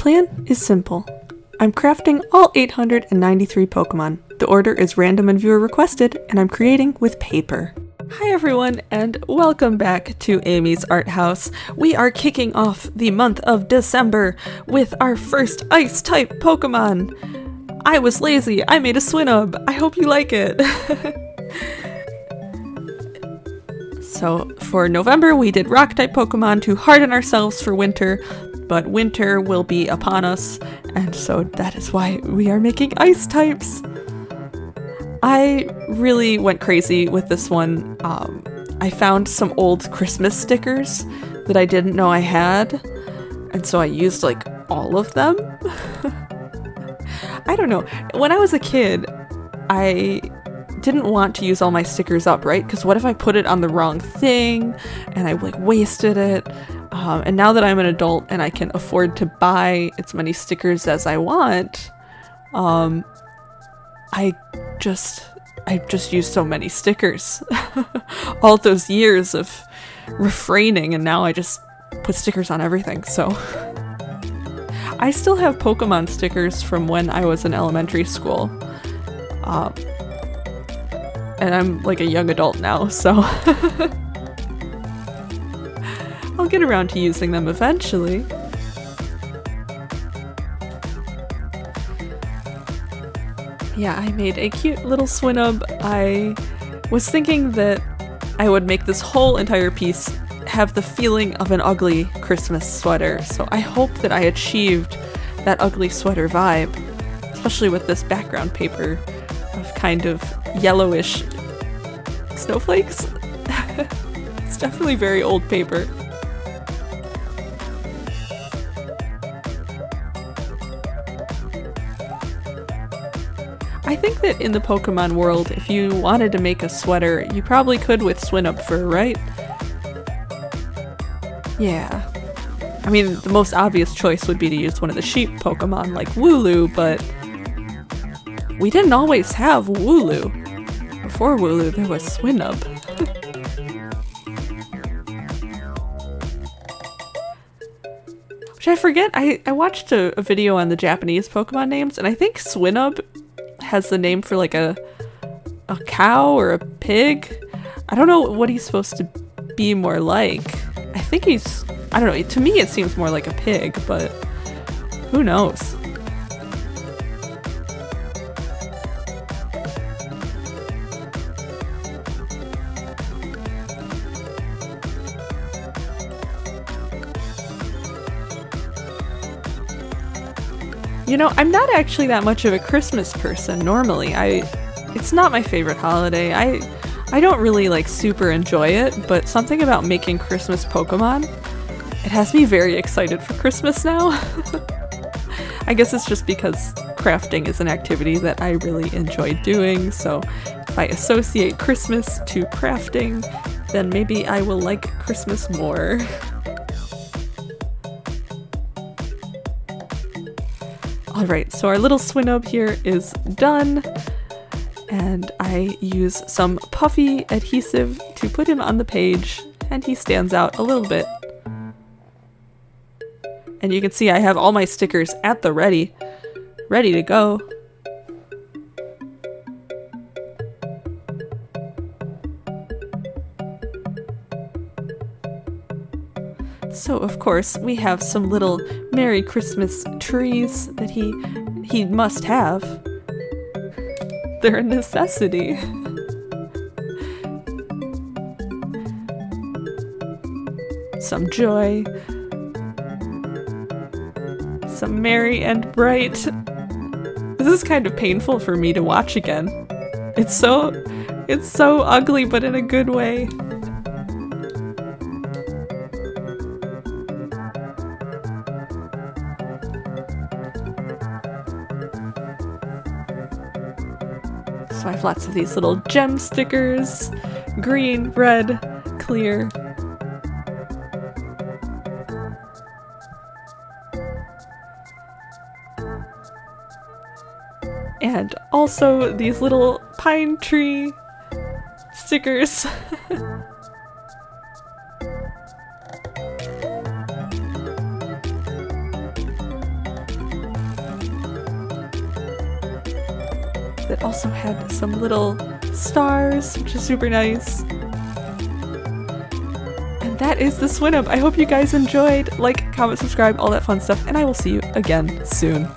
plan is simple. I'm crafting all 893 Pokemon. The order is random and viewer requested, and I'm creating with paper. Hi everyone, and welcome back to Amy's Art House. We are kicking off the month of December with our first Ice-type Pokemon. I was lazy, I made a Swinub. I hope you like it. So for November, we did Rock-type Pokemon to harden ourselves for winter, but winter will be upon us, and so that is why we are making Ice types. I really went crazy with this one. I found some old Christmas stickers that I didn't know I had, and so I used like all of them. I don't know. When I was a kid, I didn't want to use all my stickers up, right? Because what if I put it on the wrong thing and I like wasted it? And now that I'm an adult and I can afford to buy as many stickers as I want, I just use so many stickers. All those years of refraining, and now I just put stickers on everything. So I still have Pokemon stickers from when I was in elementary school. And I'm like a young adult now, so I'll get around to using them eventually. Yeah, I made a cute little Swinub. I was thinking that I would make this whole entire piece have the feeling of an ugly Christmas sweater, so I hope that I achieved that ugly sweater vibe, especially with this background paper of kind of yellowish snowflakes. It's definitely very old paper. I think that in the Pokemon world, if you wanted to make a sweater, you probably could with Swinub fur, right? Yeah. I mean, the most obvious choice would be to use one of the sheep Pokemon like Wooloo, but we didn't always have Wooloo. Before Wooloo, there was Swinub. Which I forget, I watched a video on the Japanese Pokemon names, and I think Swinub has the name for like a cow or a pig. I don't know what he's supposed to be more like. I think he's, I don't know, to me it seems more like a pig, but who knows? You know, I'm not actually that much of a Christmas person normally. It's not my favorite holiday. I don't really like super enjoy it, but something about making Christmas Pokemon, it has me very excited for Christmas now. I guess it's just because crafting is an activity that I really enjoy doing, so if I associate Christmas to crafting, then maybe I will like Christmas more. Alright, so our little Swinub here is done, and I use some puffy adhesive to put him on the page, and he stands out a little bit. And you can see I have all my stickers at the ready to go. So of course we have some little Merry Christmas trees that he must have. They're a necessity. Some joy. Some merry and bright. This is kind of painful for me to watch again. It's so ugly, but in a good way. So I have lots of these little gem stickers, green, red, clear. And also these little pine tree stickers. that also had some little stars, which is super nice. And that is the Swinub. I hope you guys enjoyed. Like, comment, subscribe, all that fun stuff, and I will see you again soon.